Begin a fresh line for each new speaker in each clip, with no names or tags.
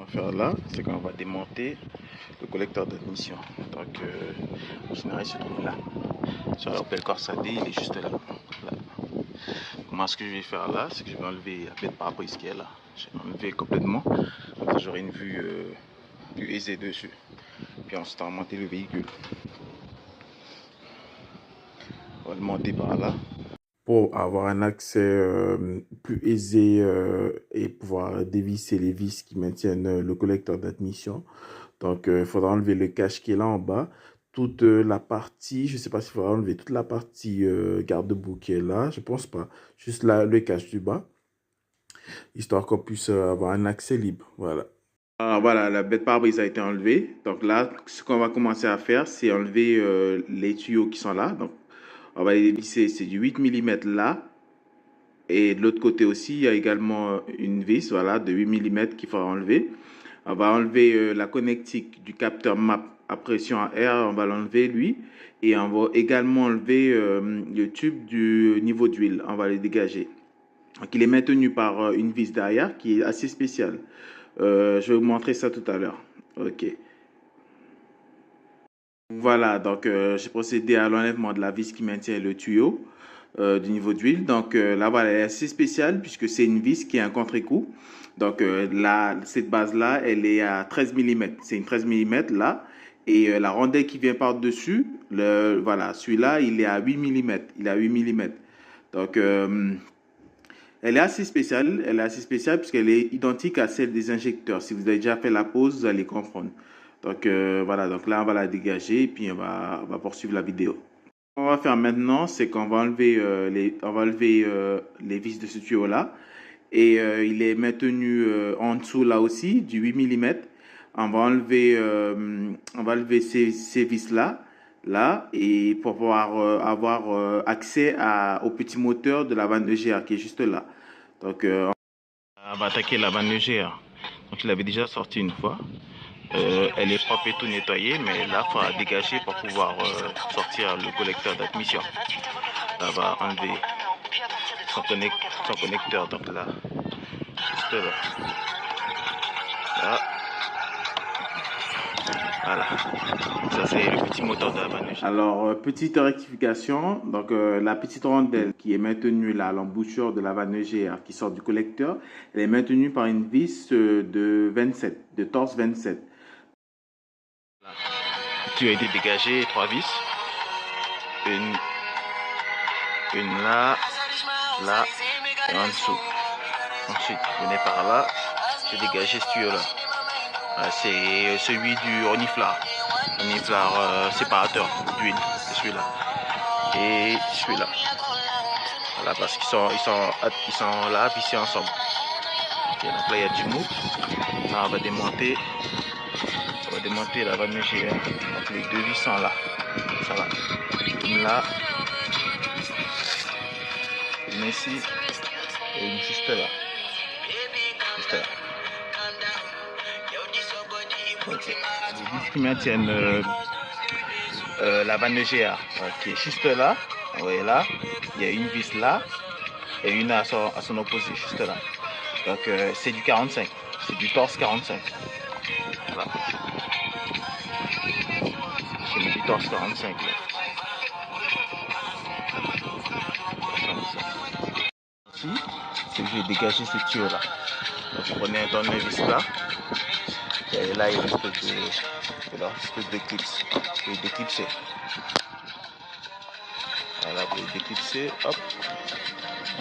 faire là, c'est qu'on va démonter le collecteur d'admission. Donc, en général, il se trouve là. Sur l'Opel Corsa D, il est juste là. Comment ce que je vais faire là, c'est que je vais enlever la bête pare-brise qui est là. Je vais enlever complètement. Comme ça, j'aurai une vue plus aisée dessus. Puis ensuite, on va monter le véhicule. On va le monter par là. Pour avoir un accès plus aisé et pouvoir dévisser les vis qui maintiennent le collecteur d'admission. Donc, il faudra enlever le cache qui est là en bas. Toute la partie, je ne sais pas s'il faudra enlever toute la partie garde-boue qui est là. Je ne pense pas. Juste là, le cache du bas. Histoire qu'on puisse avoir un accès libre. Voilà. Voilà, la bête pare-brise a été enlevée. Donc là, ce qu'on va commencer à faire, c'est enlever les tuyaux qui sont là. Donc, on va les visser, c'est du 8 mm là. Et de l'autre côté aussi, il y a également une vis, voilà, de 8 mm qu'il faudra enlever. On va enlever la connectique du capteur MAP à pression à air, on va l'enlever lui. Et on va également enlever le tube du niveau d'huile, on va le dégager. Donc il est maintenu par une vis derrière qui est assez spéciale. Je vais vous montrer ça tout à l'heure. Ok. Voilà, donc j'ai procédé à l'enlèvement de la vis qui maintient le tuyau du niveau d'huile. Donc là, voilà, elle est assez spéciale puisque c'est une vis qui a un contre-écrou. Donc là, cette base-là, elle est à 13 mm. C'est une 13 mm là. Et la rondelle qui vient par-dessus, voilà, celui-là, il est à 8 mm. Il est à 8 mm. Donc, elle est assez spéciale. Elle est assez spéciale puisqu'elle est identique à celle des injecteurs. Si vous avez déjà fait la pause, vous allez comprendre. Donc, voilà. Donc là, on va la dégager et puis on va poursuivre la vidéo. Ce qu'on va faire maintenant, c'est qu'on va enlever, les vis de ce tuyau-là. Et il est maintenu en dessous là aussi, du 8 mm. On va enlever ces vis-là, là, et pour pouvoir avoir accès au petit moteur de la vanne EGR qui est juste là. Donc, on va attaquer la vanne EGR. Donc, je l'avais déjà sorti une fois. Elle est propre et tout nettoyée, mais là, il faudra dégager pour pouvoir sortir le collecteur d'admission. On va enlever son connecteur, donc là, juste là. Là. Voilà, ça c'est le petit moteur de la vanne. Alors, petite rectification, donc la petite rondelle qui est maintenue là, l'embouchure de la vanne EGR qui sort du collecteur, elle est maintenue par une vis de 27, de torse 27. Le tuyau a été dégagé, 3 vis. Une là, là et en dessous. Ensuite, venez par là, je dégager ce tuyau là. C'est celui du reniflard séparateur d'huile, c'est celui-là. Et celui-là. Voilà, parce qu'ils sont là, vissés ensemble. Okay, donc là, il y a du mou. Là, on va démonter la vanne EGR. Donc les deux vis sont là. Ça va. Une là, une ici, et une juste là. Juste là. Okay. Les vis qui maintiennent la vanne EGR qui est juste là. Vous voyez là, il y a une vis là et une à son opposé, juste là. Donc c'est du 45, c'est du torse 45. Voilà. C'est du torse 45 là. Ici, c'est que je vais dégager ce tuyau là. Donc vous prenez un tournevis là. Et là, il y a une espèce de clips. Vous pouvez déclipser. Voilà, vous pouvez déclipser. Hop.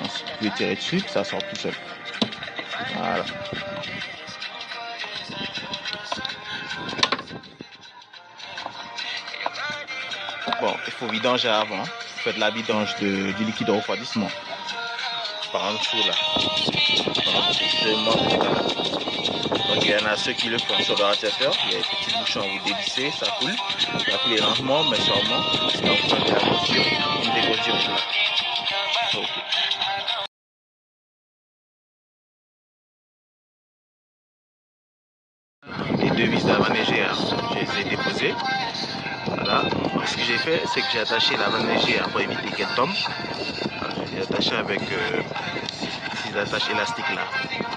Ensuite, vous pouvez tirer dessus, ça sort tout seul. Voilà. Bon, il faut vidanger avant. Vous faites la vidange du liquide de refroidissement. Par en dessous là. Donc il y en a ceux qui le font sur le radiateur. Il y a des petits bouchons, vous dévissez, ça coule. Ça coule lentement, mais sûrement. Sinon vous prenez la mesure, une dégossure là. Okay. Les deux vis de la vanne EGR, je les ai déposées. Voilà. Donc, ce que j'ai fait, c'est que j'ai attaché la vanne EGR pour éviter qu'elle tombe. J'ai attaché avec ces attaches élastiques là,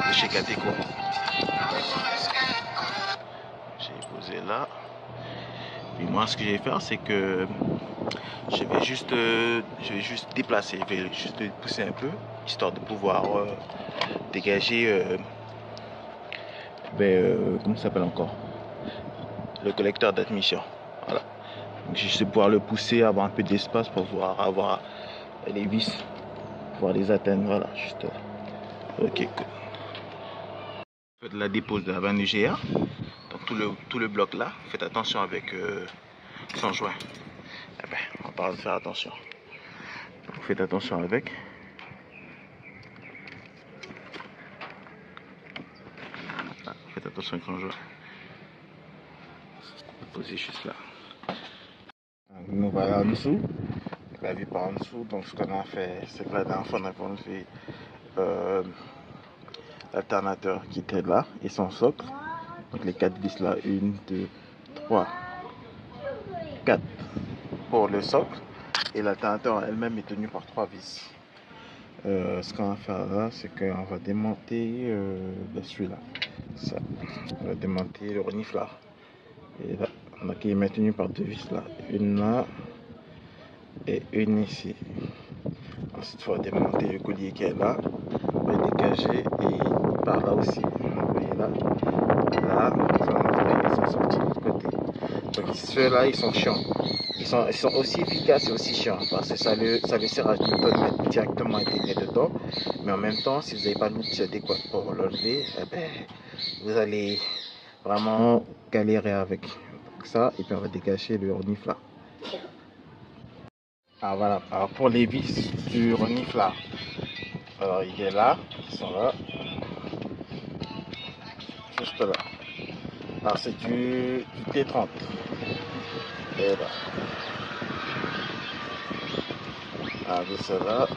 de chez Cateco. est là. Puis moi, ce que je vais faire, c'est que je vais juste déplacer, je vais juste le pousser un peu, histoire de pouvoir dégager, comment ça s'appelle encore, le collecteur d'admission. Voilà. Donc juste pouvoir le pousser, avoir un peu d'espace pour pouvoir avoir les vis, pouvoir les atteindre. Voilà, juste. Ok, cool. Faites la dépose de la vanne UGA. Donc tout le bloc là, faites attention avec son joint. Eh ben, on parle de faire attention. Donc, faites attention avec. Ah, faites attention avec son joint. Posez juste là. Nous voilà en dessous. La vie par en dessous. Donc ce qu'on a fait, c'est que la dernière fois on a enlevé l'alternateur qui était là et son socle. Donc les 4 vis là, 1, 2, 3, 4 pour le socle. Et l'alternateur elle-même est tenue par 3 vis. Ce qu'on va faire là, c'est qu'on va démonter celui-là. Ça. On va démonter le reniflard. Et là, on a qui est maintenu par 2 vis là. Une là et une ici. Ensuite, il faut démonter le collier qui est là. On va dégager et par là aussi. Vous voyez là. Là, ils sont sortis de l'autre côté. Donc ceux-là, ils sont chiants. Ils sont aussi efficaces et aussi chiants parce que ça le sert à mettre directement intégré dedans. Mais en même temps, si vous n'avez pas l'outil adéquat pour l'enlever, eh ben, vous allez vraiment galérer avec ça. Et puis on va dégager le reniflard. Ah voilà, alors pour les vis du reniflard, alors il est là, ils sont là, juste là. Alors c'est du T30. Et là. Ah, de cela,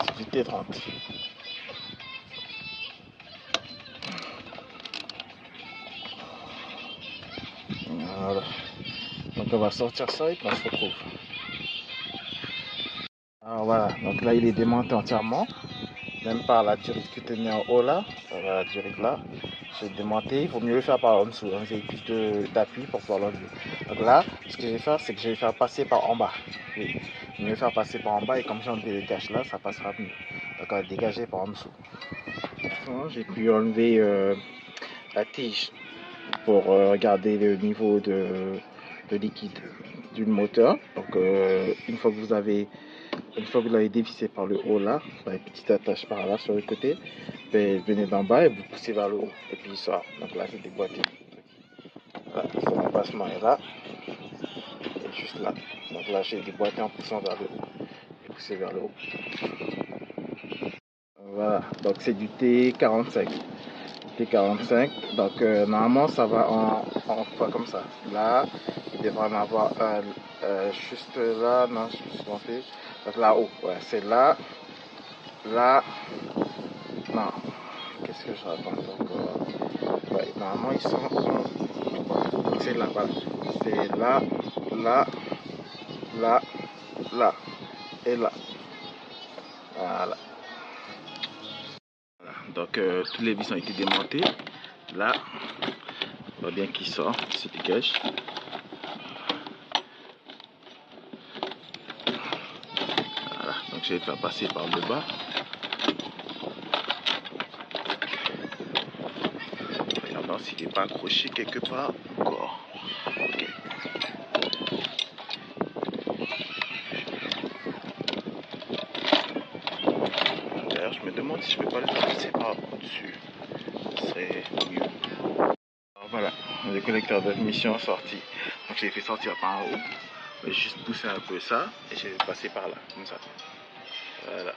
c'est du T30. Voilà. Donc on va sortir ça et puis on se retrouve. Alors voilà, donc là il est démonté entièrement. Même par la durite qui tenait en haut là, la durite là, c'est démonté. Il vaut mieux le faire par en dessous. Vous avez plus d'appui pour pouvoir l'enlever. Donc là, ce que je vais faire, c'est que je vais faire passer par en bas. Oui, je vais faire passer par en bas et comme j'ai enlevé le cache là, ça passera mieux. Donc on va dégager par en dessous. J'ai pu enlever la tige pour regarder le niveau de liquide du moteur. Donc une fois que vous l'avez dévissé par le haut là, par une petite attache par là sur le côté, ben, venez d'en bas et vous poussez vers le haut et puis il sort. Donc là c'est déboîté. Voilà, son emplacement est là et juste là. Donc là j'ai déboîté en poussant vers le haut et poussé vers le haut. Voilà, donc c'est du T45. T45, donc normalement ça va en fois comme ça. Là, il devrait en avoir un juste là, non, je me suis trompé. Donc là-haut, ouais, c'est là, là, non, qu'est-ce que je raconte encore? Ouais, normalement ils sont, donc c'est là, voilà, c'est là, là, là, là, et là, voilà. Donc tous les vis ont été démontés. Là, on voit bien qu'il sort, il se dégage. Voilà, donc je vais le faire passer par le bas. Regardons s'il n'est pas accroché quelque part encore. Ok. D'ailleurs, je me demande si je ne peux pas le faire passer par au-dessus. Ce serait mieux. Alors voilà, le collecteur d'admission sorti. Donc je l'ai fait sortir par en haut. Je vais juste pousser un peu ça et je vais passer par là, comme ça. Voilà.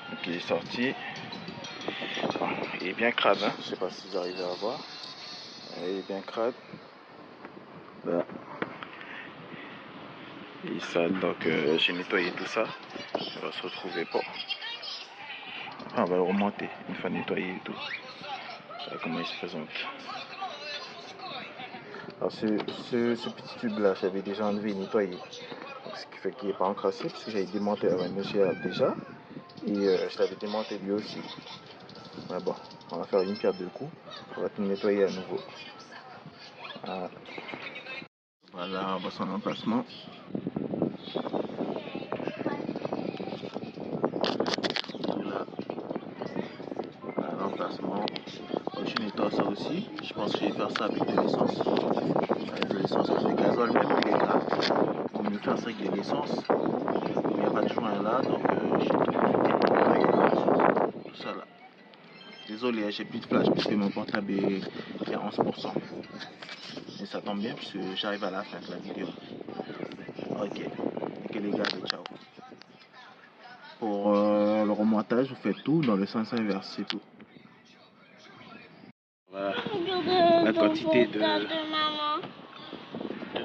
Donc il est sorti. Bon, il est bien crade, hein. Je ne sais pas si vous arrivez à voir. Il est bien crade. Voilà. Il est sale, donc j'ai nettoyé tout ça. On va se retrouver pour. Ah, on va le remonter une fois nettoyé et tout. Voilà comment il se présente. Alors ce petit tube là, j'avais déjà enlevé et nettoyé. Donc, ce qui fait qu'il n'est pas encrassé parce que j'avais démonté la vanne déjà. Et je l'avais démonté lui aussi. Mais bon, on va faire une pierre deux coups. On va tout nettoyer à nouveau. Voilà, on voit son emplacement. Là, voilà l'emplacement. Je nettoie ça aussi. Je pense que je vais faire ça avec de l'essence. Avec de l'essence, parce que le gazole même il est gras. On va mieux faire ça avec de l'essence. Il n'y a pas de joint là, donc j'ai tout nettoyé. Tout ça là. Désolé, j'ai plus de flash puisque mon portable est à 11%. Mais ça tombe bien puisque j'arrive à la fin de la vidéo. Ok. Ok les gars, ciao. Pour le remontage, vous faites tout dans le sens inverse, c'est tout. Voilà la quantité de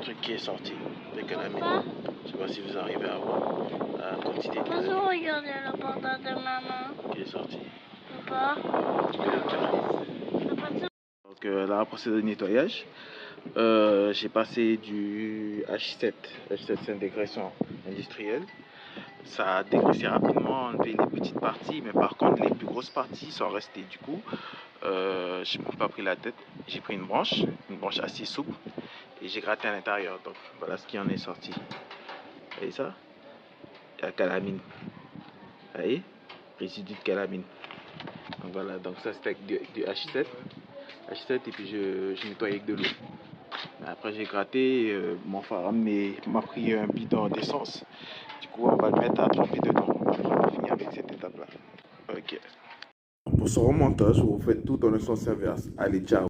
trucs qui est sorti avec la mine. Je sais pas si vous arrivez à voir la quantité de
regarder le portable de maman
qui est sorti.
Papa.
Donc là, procédé de nettoyage. J'ai passé du H7 c'est une dégraisseur industrielle. Ça a dégraissé rapidement, enlevé les petites parties, mais par contre les plus grosses parties sont restées. Du coup, je ne m'ai pas pris la tête. J'ai pris une branche assez souple et j'ai gratté à l'intérieur. Donc voilà ce qui en est sorti. Vous voyez ça? Il y a calamine. Vous voyez? Résidu de calamine. Donc voilà, donc ça c'était avec du H7 et puis je nettoyais avec de l'eau. Après j'ai gratté, mon phare m'a pris un bidon d'essence. Du coup on va le mettre à tremper dedans. On va finir avec cette étape là. Ok. Pour ce remontage, vous faites tout dans le sens inverse. Allez, ciao.